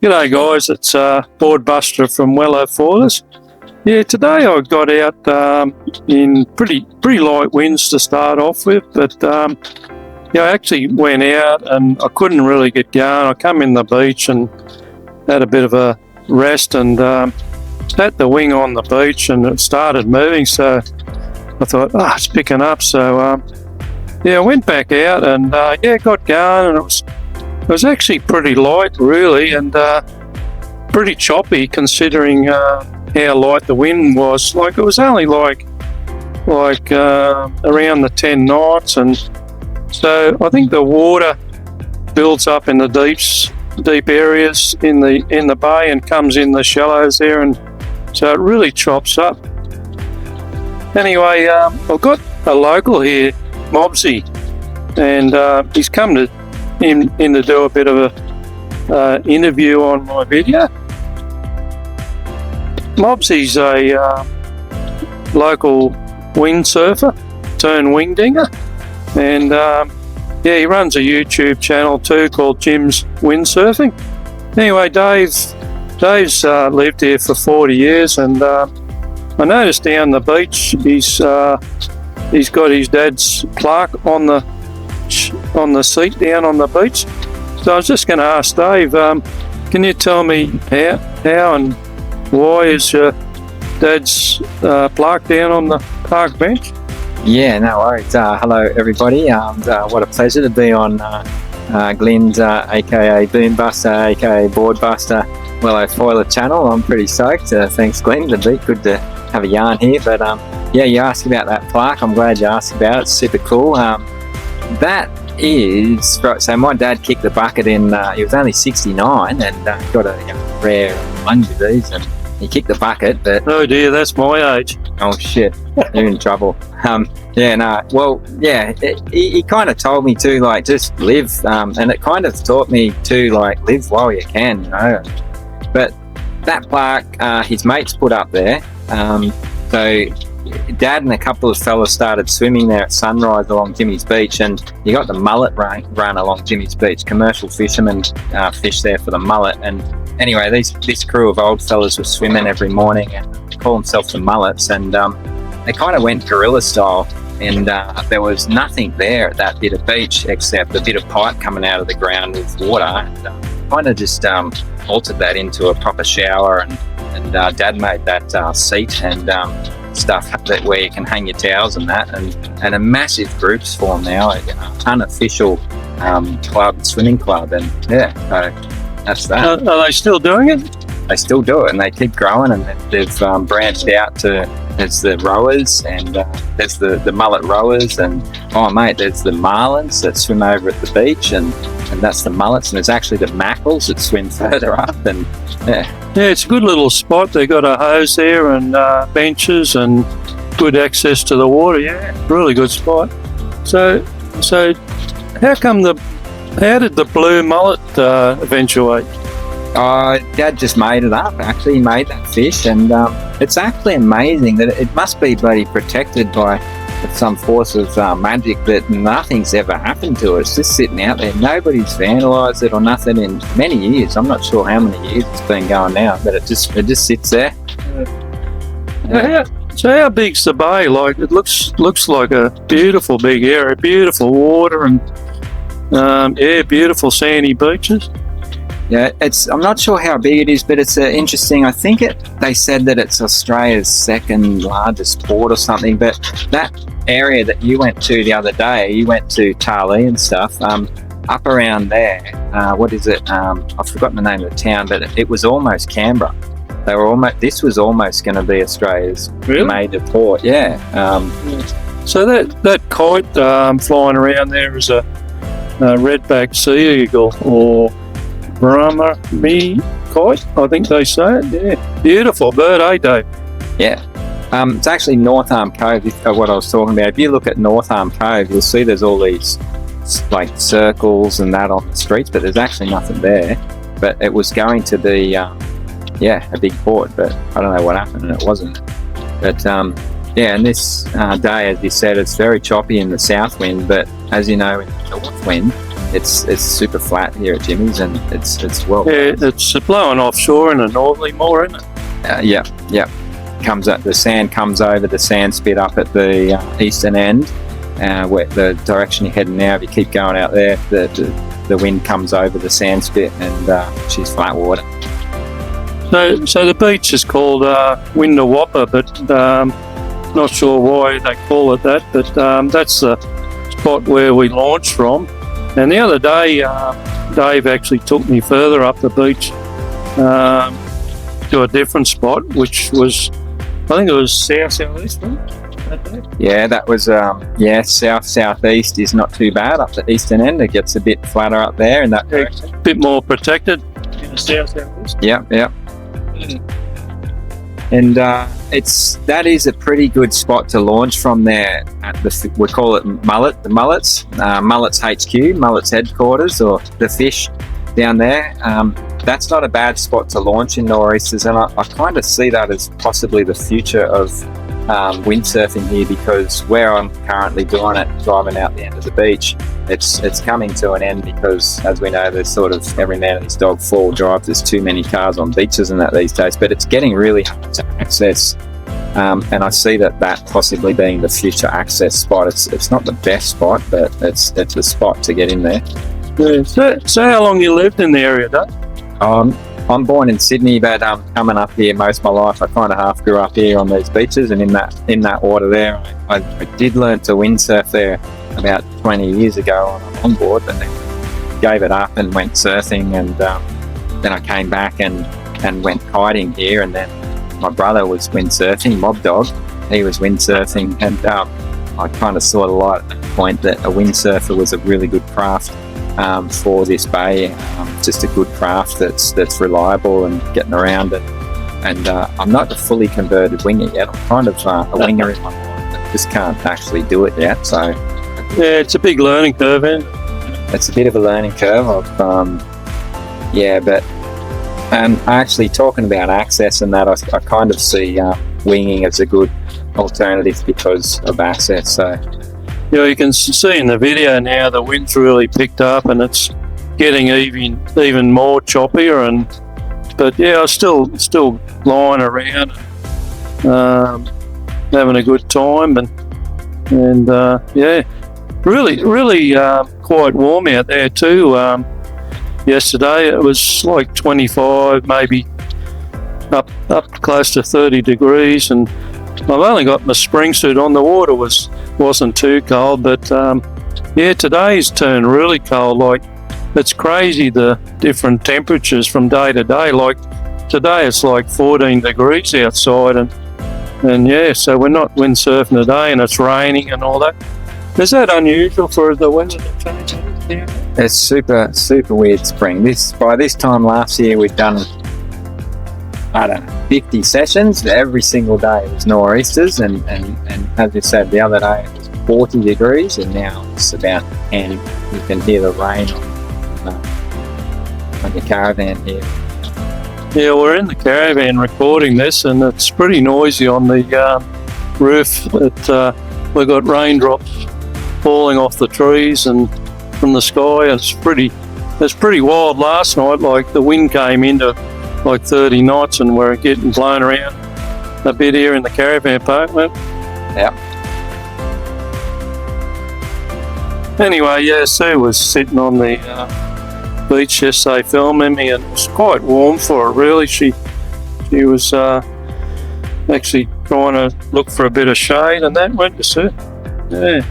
G'day guys, it's Board Buster from Wello Foilers. Yeah, today I got out in pretty light winds to start off with, but I actually went out and I couldn't really get going. I come in the beach and had a bit of a rest and had the wing on the beach and it started moving, so I thought, it's picking up. So I went back out and got going, and it was actually pretty light really, and pretty choppy considering how light the wind was. Like, it was only like around the 10 knots, and so I think the water builds up in the deep areas in the bay and comes in the shallows there, and so it really chops up. Anyway, I've got a local here, Mobzy, and he's come in to do a bit of a interview on my video. Mobzy's a local windsurfer turned wing dinger, and he runs a YouTube channel too called Jims Windsurfing. Anyway, Dave's lived here for 40 years, and I noticed down the beach he's got his dad's plaque on the seat down on the beach. So I was just going to ask Dave, can you tell me how and why is your dad's plaque down on the park bench? Yeah, no worries. Hello everybody. What a pleasure to be on Glenn's aka Boom Buster aka Board Buster Wello Foiler channel. I'm pretty stoked. Thanks Glenn, it'd be good to have a yarn here. But you asked about that plaque. I'm glad you asked about it. It's super cool. That is right. So my dad kicked the bucket in. He was only 69 and got a rare lunge of these, and he kicked the bucket. But oh dear, that's my age. Oh shit, you're in trouble. He kind of told me to just live, and it kind of taught me to live while you can, But that plaque, his mates put up there. So Dad and a couple of fellas started swimming there at sunrise along Jimmy's Beach, and you got the mullet run along Jimmy's Beach. Commercial fishermen fish there for the mullet. And anyway, this crew of old fellas were swimming every morning and call themselves the Mullets, and they kind of went guerrilla style, and there was nothing there at that bit of beach except a bit of pipe coming out of the ground with water, and kind of just altered that into a proper shower, and Dad made that seat and stuff that where you can hang your towels and that, and a massive groups form now, unofficial swimming club, and so that's that. Are they still doing it? They still do it, and they keep growing, and they've branched out to, there's the rowers, and there's the mullet rowers, and there's the marlins that swim over at the beach, and that's the mullets, and there's actually the mackerels that swim further up, and it's a good little spot. They got a hose there and benches and good access to the water. Really good spot. So how did the blue mullet eventuate? Dad just made it up. Actually, he made that fish, and it's actually amazing that it must be bloody protected by some force of magic, that nothing's ever happened to it. It's just sitting out there. Nobody's vandalised it or nothing in many years. I'm not sure how many years it's been going now, but it just sits there. So how big's the bay? Like, it looks like a beautiful big area, beautiful water, and beautiful sandy beaches. Yeah, I'm not sure how big it is, but it's interesting. I think they said that it's Australia's second largest port or something, but that area that you went to the other day, you went to Tarlee and stuff, up around there, what is it? I've forgotten the name of the town, but it was almost Canberra. This was almost going to be Australia's major port. Yeah. So that kite flying around there is a red-backed sea eagle, or Brahma kite, I think they say it. Yeah, beautiful bird, eh, Dave? Yeah. It's actually North Arm Cove, what I was talking about. If you look at North Arm Cove, you'll see there's all these circles and that on the streets, but there's actually nothing there. But it was going to be, a big port, but I don't know what happened, and it wasn't. But and this day, as you said, it's very choppy in the south wind, but as you know, in the north wind, it's super flat here at Jimmy's, and it's well. Yeah, it's blowing offshore in a northerly more, isn't it? Yeah. Comes up, the sand comes over the sand spit up at the eastern end, where the direction you're heading now. If you keep going out there, the wind comes over the sand spit, and she's flat water. So the beach is called Windawappa, but not sure why they call it that. But that's the spot where we launched from. And the other day, Dave actually took me further up the beach to a different spot, which was, I think it was southeast, wasn't it, that day? Yeah, that was southeast is not too bad up the eastern end. It gets a bit flatter up there in that direction. A bit more protected in the southeast. Yeah. And that is a pretty good spot to launch from there at we call it the Mullets, Mullets HQ, Mullets headquarters, or the fish down there. That's not a bad spot to launch in nor'easters, and I kind of see that as possibly the future of windsurfing here, because where I'm currently doing it, driving out the end of the beach, it's coming to an end because, as we know, there's sort of every man and his dog four drive. There's too many cars on beaches and that these days, but it's getting really hard to access. And I see that possibly being the future access spot. It's not the best spot, but it's a spot to get in there. Yeah. So how long you lived in the area, Dave? I'm born in Sydney, but coming up here most of my life, I kind of half grew up here on these beaches, and in that water there, I did learn to windsurf there about 20 years ago on a longboard, but then gave it up and went surfing, and then I came back and went kiting here, and then my brother was windsurfing, Mob Dog, he was windsurfing, and I kind of saw the light at that point that a windsurfer was a really good craft for this bay, just a good craft that's reliable and getting around, and I'm not a fully converted winger yet. I'm kind of a winger in my mind, but just can't actually do it yet. So yeah, it's a big learning curve, isn't it? It's a bit of a learning curve. But actually talking about access and that, I kind of see winging as a good alternative because of access. So yeah, you can see in the video now the wind's really picked up, and it's getting even more choppier. But yeah, I'm still lying around, having a good time, and yeah, really quite warm out there too. Yesterday it was like 25, maybe up close to 30 degrees, and I've only got my spring suit on. The water wasn't too cold, but yeah, today's turned really cold. Like, it's crazy the different temperatures from day to day. Like today it's like 14 degrees outside, and yeah, so we're not windsurfing today, and it's raining and all that. Is that unusual for the weather to change? Yeah. It's super weird spring. By this time last year we'd done, I don't know, 50 sessions. Every single day it was nor'easters, and as you said, the other day it was 40 degrees, and now it's about 10. You can hear the rain on your caravan here. Yeah, we're in the caravan recording this, and it's pretty noisy on the roof. We've got raindrops falling off the trees and from the sky. It's pretty wild last night. Like, the wind came into like 30 knots, and we're getting blown around a bit here in the caravan park. Yeah. Anyway, yeah, Sue was sitting on the beach yesterday filming me, and it was quite warm for her, really. She was actually trying to look for a bit of shade, and that went to Sue. Yeah.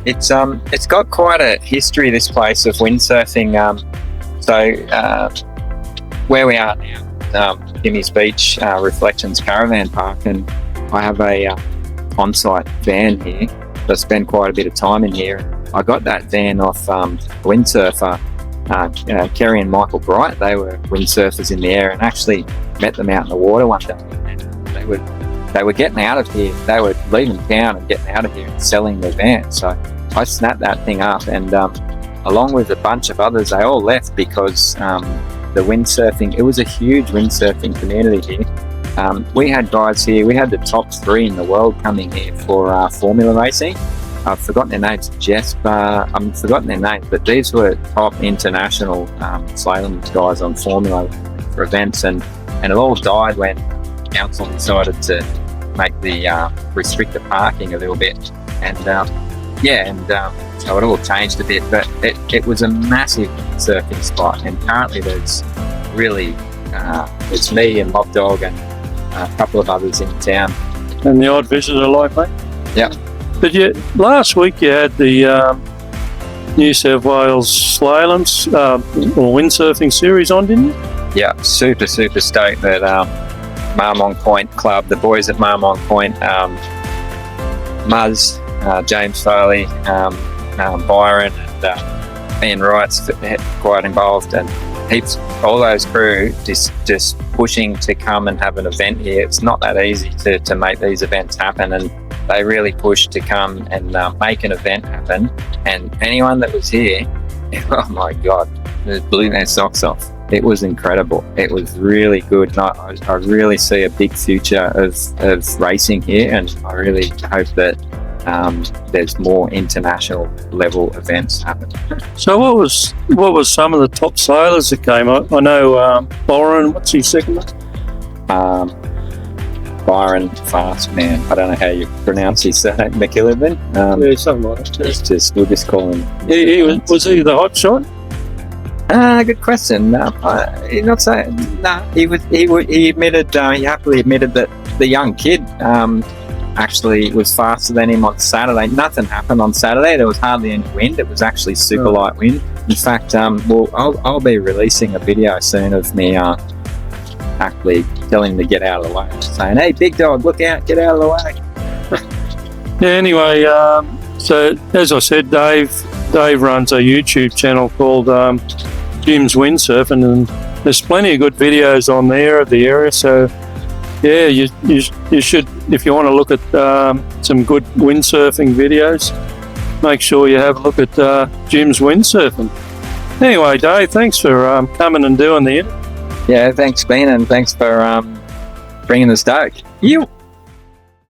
It's got quite a history, this place, of windsurfing. Where we are now, Jimmy's Beach Reflections Caravan Park, and I have a on-site van here. I spend quite a bit of time in here. I got that van off Windsurfer, Kerry and Michael Bright. They were windsurfers in the air, and actually met them out in the water one day. And they were getting out of here. They were leaving town and getting out of here and selling their van. So I snapped that thing up, and along with a bunch of others, they all left because the windsurfing, it was a huge windsurfing community here. We had guys here, we had the top 3 in the world coming here for Formula racing, I've forgotten their names, Jesper, I've forgotten their names, but these were top international slalom guys on Formula for events, and it all died when council decided to make the restrict the parking a little bit, and so it all changed a bit, but it was a massive surfing spot, and currently there's really it's me and Mob Dog and a couple of others in town. And the odd visitor like me. Yep. But last week you had the New South Wales Slaloms or Windsurfing series on, didn't you? Yeah, super stoked that Marmont Point Club, the boys at Marmont Point, Muzz, James Foley, Byron, and Ian Wright's quite involved, and heaps, all those crew just pushing to come and have an event here. It's not that easy to make these events happen, and they really pushed to come and make an event happen. And anyone that was here, oh my God, it blew their socks off. It was incredible. It was really good. And I really see a big future of racing here, and I really hope that there's more international level events happen. So what was some of the top sailors that came? I know Byron, what's his second one? Byron Fast Man. I don't know how you pronounce his surname. McKillivin. Yeah, something like that. We'll just call him. He was he the hot shot? Good question. He's not saying. No, he admitted. He happily admitted that the young kid actually was faster than him on Saturday. Nothing happened on Saturday. There was hardly any wind. It was actually super light wind. In fact, I'll be releasing a video soon of me actually telling him to get out of the way, saying, "Hey, big dog, look out! Get out of the way." Yeah. Anyway, so as I said, Dave runs a YouTube channel called Jims Windsurfing, and there's plenty of good videos on there of the area. So yeah, you should, if you want to look at some good windsurfing videos, make sure you have a look at Jims Windsurfing. Anyway, Dave, thanks for coming and doing the interview. Yeah, thanks, Ben, and thanks for bringing the stoke. You.